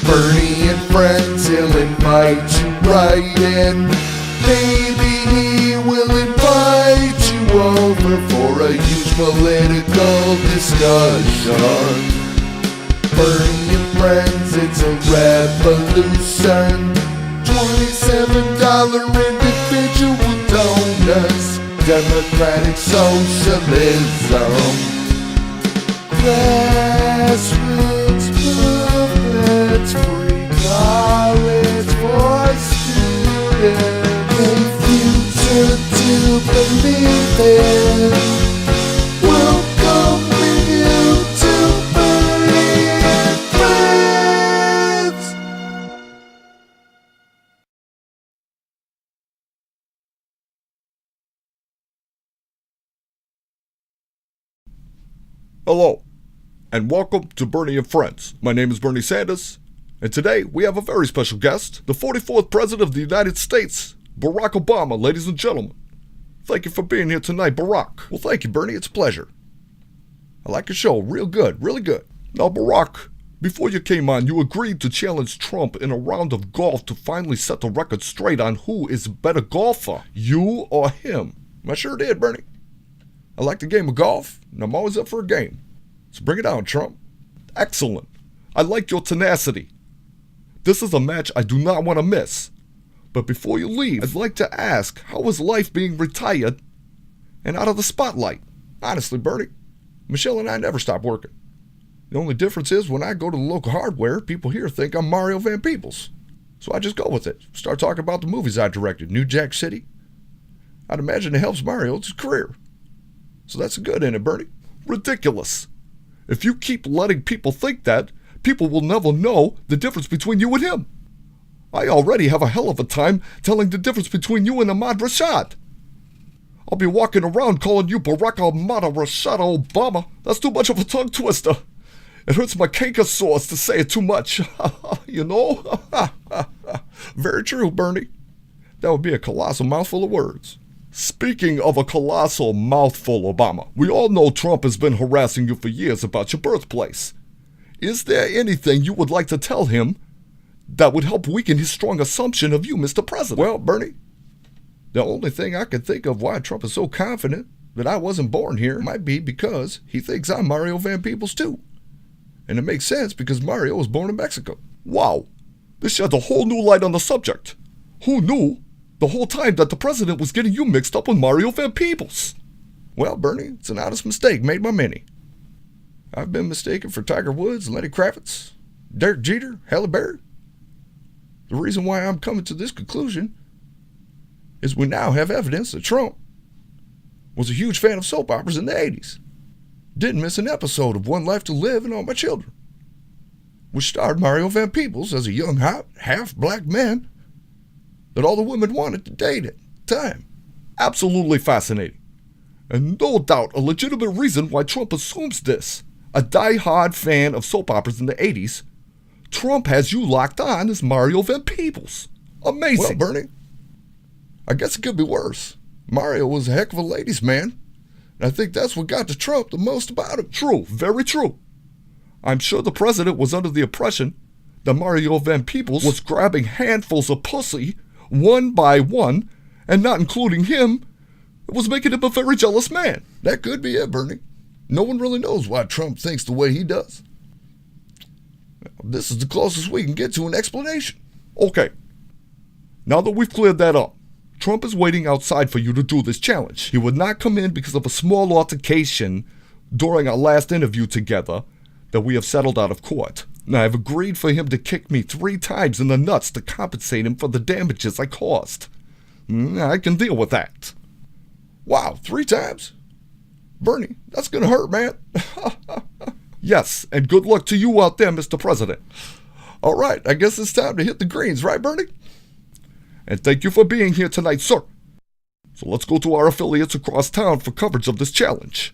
Bernie and friends, he'll invite you right in. Maybe he will invite you over for a huge political discussion. Bernie and friends, it's a revolution. $27 individual donors, democratic socialism. Grassroots movements, free college for students. A future to believe in. Welcoming you to Bernie and Friends. Hello, and welcome to Bernie and Friends. My name is Bernie Sanders, and today we have a very special guest, the 44th President of the United States, Barack Obama, ladies and gentlemen. Thank you for being here tonight, Barack. Well, thank you, Bernie. It's a pleasure. I like your show. Real good, really good. Now, Barack, before you came on, you agreed to challenge Trump in a round of golf to finally set the record straight on who is a better golfer, you or him. I sure did, Bernie. I like the game of golf, and I'm always up for a game. So bring it on, Trump. Excellent. I like your tenacity. This is a match I do not want to miss. But before you leave, I'd like to ask, how is life being retired and out of the spotlight? Honestly, Bernie, Michelle and I never stop working. The only difference is when I go to the local hardware, people here think I'm Mario Van Peebles. So I just go with it. Start talking about the movies I directed, New Jack City. I'd imagine it helps Mario with his career. So that's good in it, Bernie. Ridiculous. If you keep letting people think that, people will never know the difference between you and him. I already have a hell of a time telling the difference between you and Ahmad Rashad. I'll be walking around calling you Barack Ahmad Rashad Obama. That's too much of a tongue twister. It hurts my canker sores to say it too much. You know? Very true, Bernie. That would be a colossal mouthful of words. Speaking of a colossal mouthful, Obama, we all know Trump has been harassing you for years about your birthplace. Is there anything you would like to tell him that would help weaken his strong assumption of you, Mr. President? Well, Bernie, the only thing I can think of why Trump is so confident that I wasn't born here might be because he thinks I'm Mario Van Peebles too. And it makes sense because Mario was born in Mexico. Wow, this sheds a whole new light on the subject. Who knew the whole time that the president was getting you mixed up with Mario Van Peebles? Well, Bernie, it's an honest mistake made by many. I've been mistaken for Tiger Woods, Lenny Kravitz, Derek Jeter, Halle Berry. The reason why I'm coming to this conclusion is we now have evidence that Trump was a huge fan of soap operas in the 80s. Didn't miss an episode of One Life to Live and All My Children, which starred Mario Van Peebles as a young, hot, half-black man that all the women wanted to date at the time. Absolutely fascinating. And no doubt a legitimate reason why Trump assumes this. A die-hard fan of soap operas in the 80s, Trump has you locked on as Mario Van Peebles. Amazing. Well, Bernie, I guess it could be worse. Mario was a heck of a ladies' man, and I think that's what got to Trump the most about him. True, very true. I'm sure the president was under the impression that Mario Van Peebles was grabbing handfuls of pussy one by one, and not including him, it was making him a very jealous man. That could be it, Bernie. No one really knows why Trump thinks the way he does. This is the closest we can get to an explanation. Okay, now that we've cleared that up, Trump is waiting outside for you to do this challenge. He would not come in because of a small altercation during our last interview together that we have settled out of court. Now, I've agreed for him to kick me 3 times in the nuts to compensate him for the damages I caused. I can deal with that. Wow, 3 times? Bernie, that's gonna hurt, man. Yes, and good luck to you out there, Mr. President. All right, I guess it's time to hit the greens, right, Bernie? And thank you for being here tonight, sir. So let's go to our affiliates across town for coverage of this challenge.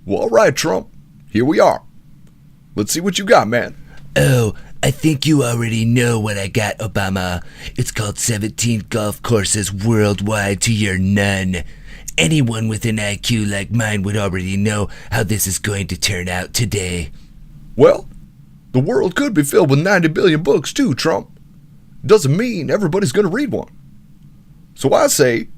Well, all right, Trump, here we are. Let's see what you got, man. Oh, I think you already know what I got, Obama. It's called 17 golf courses worldwide to your none. Anyone with an IQ like mine would already know how this is going to turn out today. Well, the world could be filled with 90 billion books too, Trump. Doesn't mean everybody's going to read one. So I say,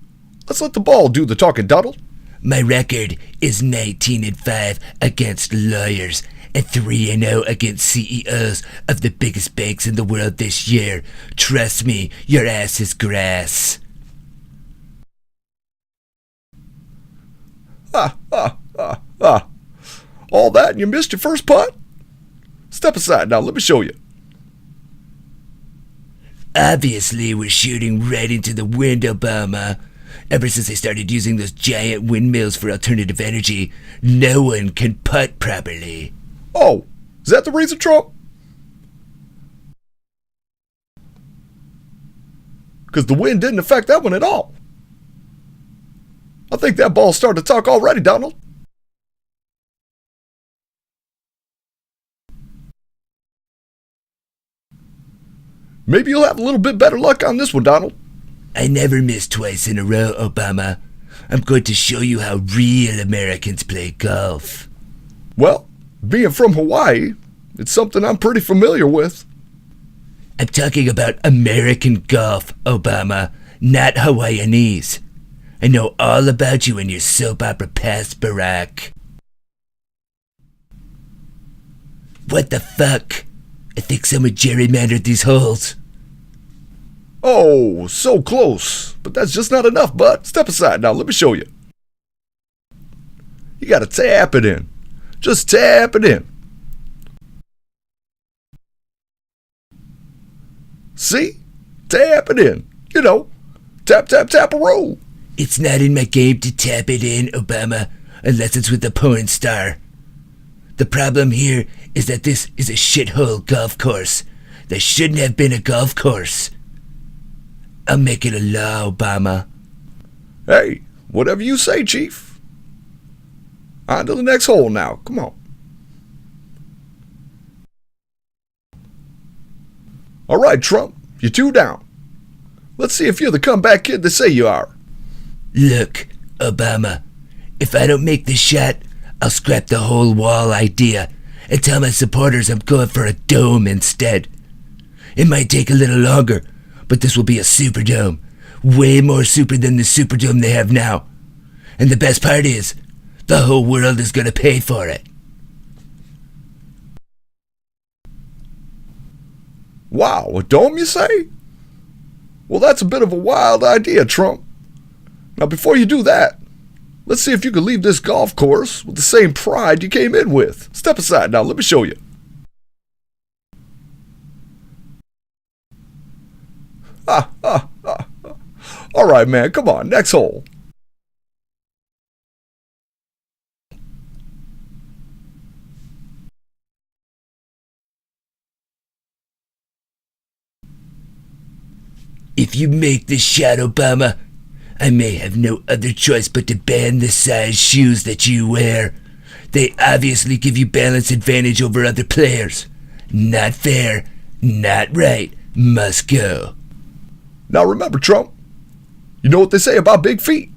let's let the ball do the talking, Donald. My record is 19-5 against lawyers and 3-0 against CEOs of the biggest banks in the world this year. Trust me, your ass is grass. All that and you missed your first putt? Step aside now, let me show you. Obviously, we're shooting right into the wind, Obama. Ever since they started using those giant windmills for alternative energy, no one can putt properly. Oh, is that the reason, Trump? Because the wind didn't affect that one at all. I think that ball's starting to talk already, Donald. Maybe you'll have a little bit better luck on this one, Donald. I never miss twice in a row, Obama. I'm going to show you how real Americans play golf. Well, being from Hawaii, it's something I'm pretty familiar with. I'm talking about American golf, Obama, not Hawaiianese. I know all about you and your soap opera past, Barack. What the fuck? I think someone gerrymandered these holes. Oh, so close. But that's just not enough, bud. Step aside now, let me show you. You gotta tap it in. Just tap it in. See? Tap it in. You know, tap, tap, tap a roll. It's not in my game to tap it in, Obama, unless it's with a porn star. The problem here is that this is a shithole golf course. There shouldn't have been a golf course. I'll make it a law, Obama. Hey, whatever you say, Chief. On to the next hole now. Come on. All right, Trump, you're 2 down. Let's see if you're the comeback kid they say you are. Look, Obama, if I don't make this shot, I'll scrap the whole wall idea and tell my supporters I'm going for a dome instead. It might take a little longer, but this will be a Superdome. Way more super than the Superdome they have now. And the best part is, the whole world is going to pay for it. Wow, a dome you say? Well, that's a bit of a wild idea, Trump. Now, before you do that, let's see if you can leave this golf course with the same pride you came in with. Step aside now, let me show you. All right, man, come on, next hole. If you make this shot, Obama, I may have no other choice but to ban the size shoes that you wear. They obviously give you balance advantage over other players. Not fair, not right, must go. Now remember, Trump, you know what they say about big feet.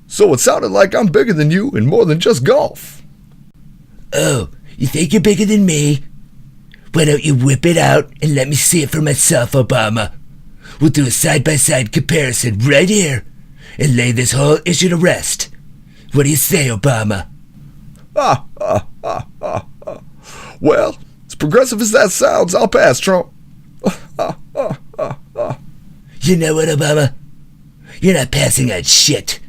So it sounded like I'm bigger than you in more than just golf. Oh, you think you're bigger than me? Why don't you whip it out and let me see it for myself, Obama? We'll do a side-by-side comparison right here and lay this whole issue to rest. What do you say, Obama? Well, as progressive as that sounds, I'll pass, Trump. You know what, Obama? You're not passing on shit.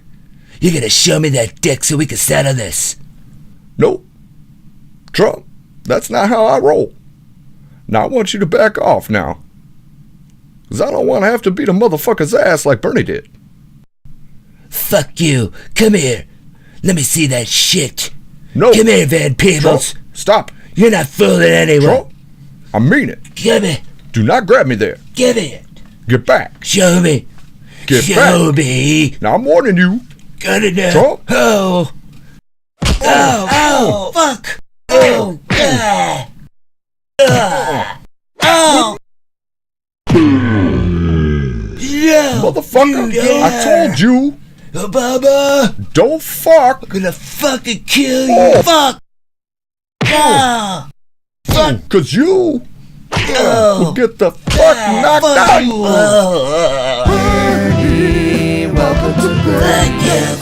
You're gonna show me that dick so we can settle this. Nope. Trump, that's not how I roll. Now I want you to back off now. Because I don't want to have to beat a motherfucker's ass like Bernie did. Fuck you. Come here. Let me see that shit. No. Come here, Van Peebles. Trump, stop. You're not fooling anyone. Trump, I mean it. Give it. Do not grab me there. Give it. Get back. Show me. Get Show back. me. Now I'm warning you. Got it now. Trump. Oh. motherfucker. yeah. I told you, Obama, don't fuck. I'm gonna fucking kill you. Fuck. Ah. Fuck. Cause you Oh. will get the fuck knocked Fuck out. you. Bernie, welcome to Bernie. Fuck you.